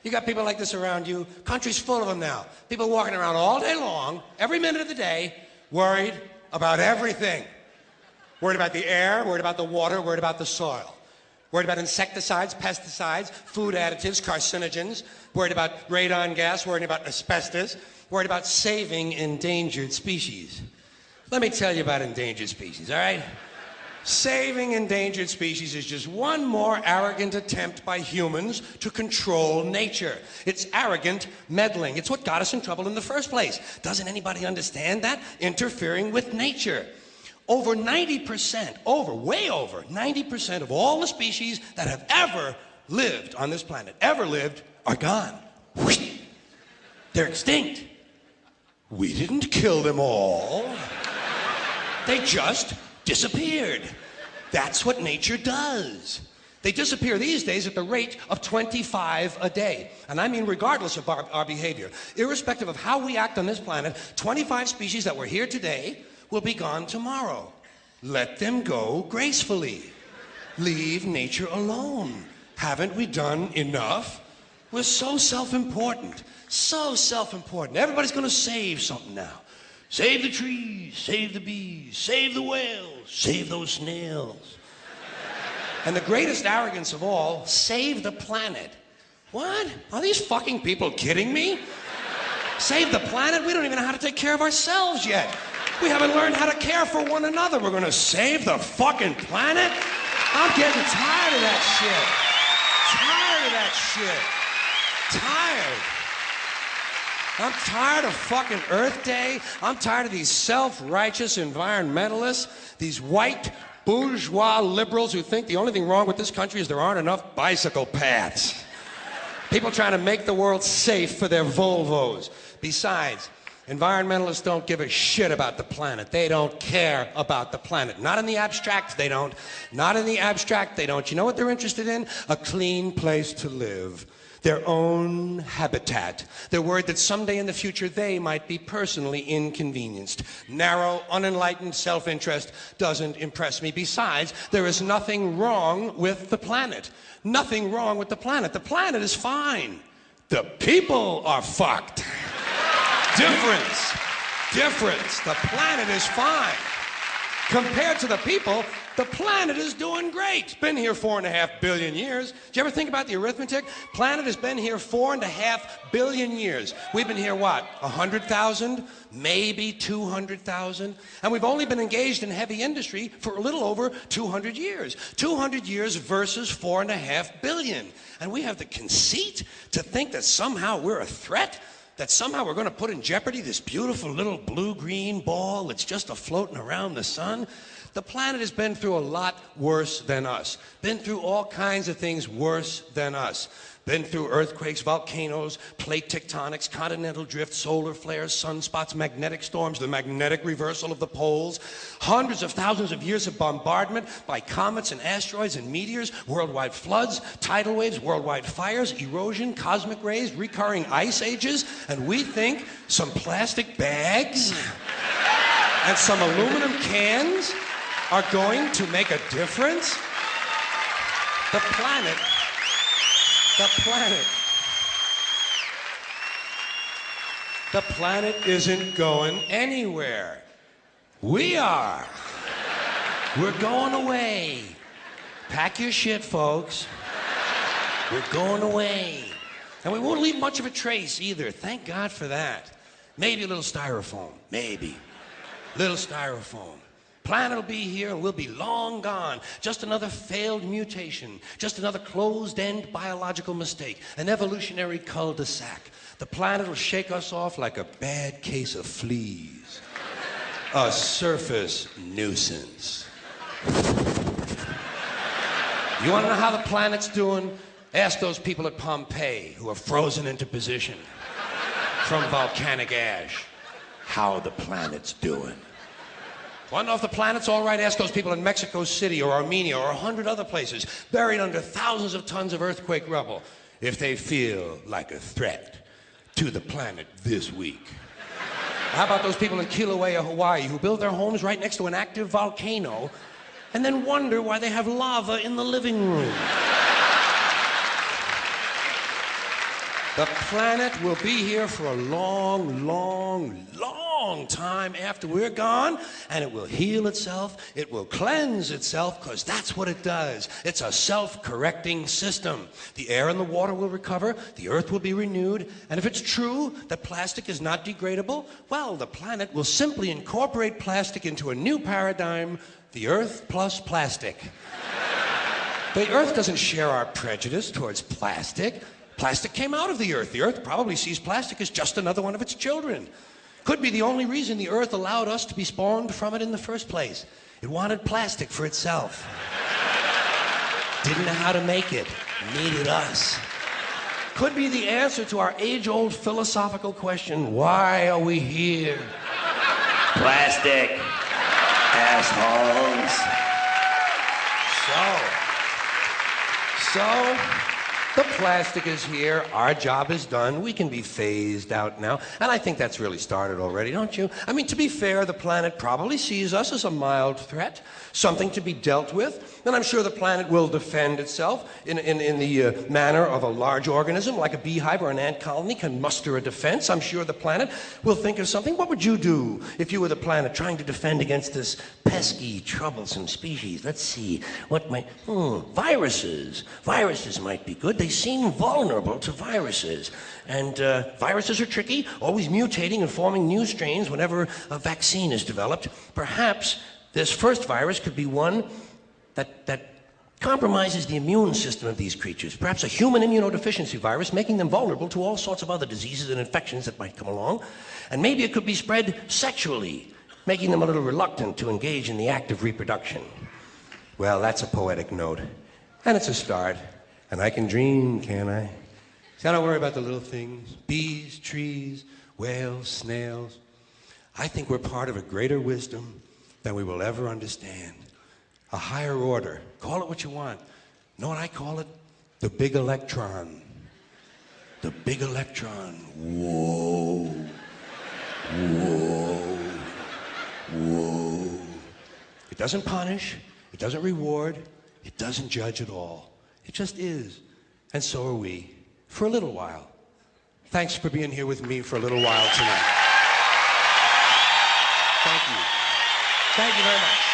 You got people like this around you. Country's full of them now. People walking around all day long, every minute of the day, worried about everything. Worried about the air, worried about the water, worried about the soil. Worried about insecticides, pesticides, food additives, carcinogens. Worried about radon gas, worried about asbestos. Worried about saving endangered species. Let me tell you about endangered species, all right? Saving endangered species is just one more arrogant attempt by humans to control nature. It's arrogant meddling. It's what got us in trouble in the first place. Doesn't anybody understand that? Interfering with nature. Over 90%, way over 90% of all the species that have ever lived on this planet, are gone. They're extinct. We didn't kill them all. They just disappeared. That's what nature does. They disappear these days at the rate of 25 a day. And I mean regardless of our behavior. Irrespective of how we act on this planet, 25 species that were here today will be gone tomorrow. Let them go gracefully. Leave nature alone. Haven't we done enough? We're so self-important. So self-important. Everybody's gonna save something now. Save the trees, save the bees, save the whales, save those snails. And the greatest arrogance of all, save the planet. What? Are these fucking people kidding me? Save the planet? We don't even know how to take care of ourselves yet. We haven't learned how to care for one another. We're gonna save the fucking planet? I'm getting tired of that shit. Tired of that shit. Tired. I'm tired of fucking Earth Day. I'm tired of these self-righteous environmentalists, these white bourgeois liberals who think the only thing wrong with this country is there aren't enough bicycle paths. People trying to make the world safe for their Volvos. Besides, environmentalists don't give a shit about the planet. They don't care about the planet. Not in the abstract, they don't. Not in the abstract, they don't. You know what they're interested in? A clean place to live. Their own habitat. They're worried that someday in the future they might be personally inconvenienced. Narrow, unenlightened self-interest doesn't impress me. Besides, there is nothing wrong with the planet. Nothing wrong with the planet. The planet is fine. The people are fucked. Difference. Difference. The planet is fine. Compared to the people, the planet is doing great. It's been here 4.5 billion years. Did you ever think about the arithmetic? Planet has been here 4.5 billion years. We've been here, what, 100,000? Maybe 200,000? And we've only been engaged in heavy industry for a little over 200 years. 200 years versus 4.5 billion. And we have the conceit to think that somehow we're a threat? That somehow we're going to put in jeopardy this beautiful little blue-green ball that's just a-floating around the sun? The planet has been through a lot worse than us. Been through all kinds of things worse than us. Been through earthquakes, volcanoes, plate tectonics, continental drift, solar flares, sunspots, magnetic storms, the magnetic reversal of the poles, hundreds of thousands of years of bombardment by comets and asteroids and meteors, worldwide floods, tidal waves, worldwide fires, erosion, cosmic rays, recurring ice ages, and we think some plastic bags and some aluminum cans are going to make a difference? The planet isn't going anywhere. We are. We're going away. Pack your shit, folks. We're going away. And we won't leave much of a trace either. Thank God for that. Maybe a little styrofoam. Maybe. Little styrofoam. Planet will be here and we'll be long gone. Just another failed mutation. Just another closed-end biological mistake. An evolutionary cul-de-sac. The planet will shake us off like a bad case of fleas. A surface nuisance. You want to know how the planet's doing? Ask those people at Pompeii who are frozen into position from volcanic ash how the planet's doing. Want to know if the planet's all right? Ask those people in Mexico City or Armenia or 100 other places buried under thousands of tons of earthquake rubble if they feel like a threat to the planet this week. How about those people in Kilauea, Hawaii who build their homes right next to an active volcano and then wonder why they have lava in the living room? The planet will be here for a long, long, long time after we're gone, and it will heal itself, it will cleanse itself, because that's what it does. It's a self-correcting system. The air and the water will recover, the earth will be renewed, and if it's true that plastic is not degradable, well, the planet will simply incorporate plastic into a new paradigm, the earth plus plastic. The earth doesn't share our prejudice towards plastic. Plastic came out of the earth. The earth probably sees plastic as just another one of its children. Could be the only reason the earth allowed us to be spawned from it in the first place. It wanted plastic for itself. Didn't know how to make it. Needed us. Could be the answer to our age-old philosophical question, why are we here? Plastic. Assholes. So, the plastic is here, our job is done, we can be phased out now, and I think that's really started already, don't you? I mean, to be fair, the planet probably sees us as a mild threat, something to be dealt with, and I'm sure the planet will defend itself in the manner of a large organism, like a beehive or an ant colony can muster a defense. I'm sure the planet will think of something. What would you do if you were the planet trying to defend against this pesky, troublesome species? Let's see, what might... viruses. Viruses might be good. They seem vulnerable to viruses. And viruses are tricky, always mutating and forming new strains whenever a vaccine is developed. Perhaps this first virus could be one that compromises the immune system of these creatures. Perhaps a human immunodeficiency virus, making them vulnerable to all sorts of other diseases and infections that might come along. And maybe it could be spread sexually, making them a little reluctant to engage in the act of reproduction. Well, that's a poetic note. And it's a start. And I can dream, can't I? See, I don't worry about the little things. Bees, trees, whales, snails. I think we're part of a greater wisdom than we will ever understand. A higher order. Call it what you want. Know what I call it? The big electron. The big electron. Whoa. Whoa. Whoa. It doesn't punish. It doesn't reward. It doesn't judge at all. It just is. And so are we. For a little while. Thanks for being here with me for a little while tonight. Thank you. Thank you very much.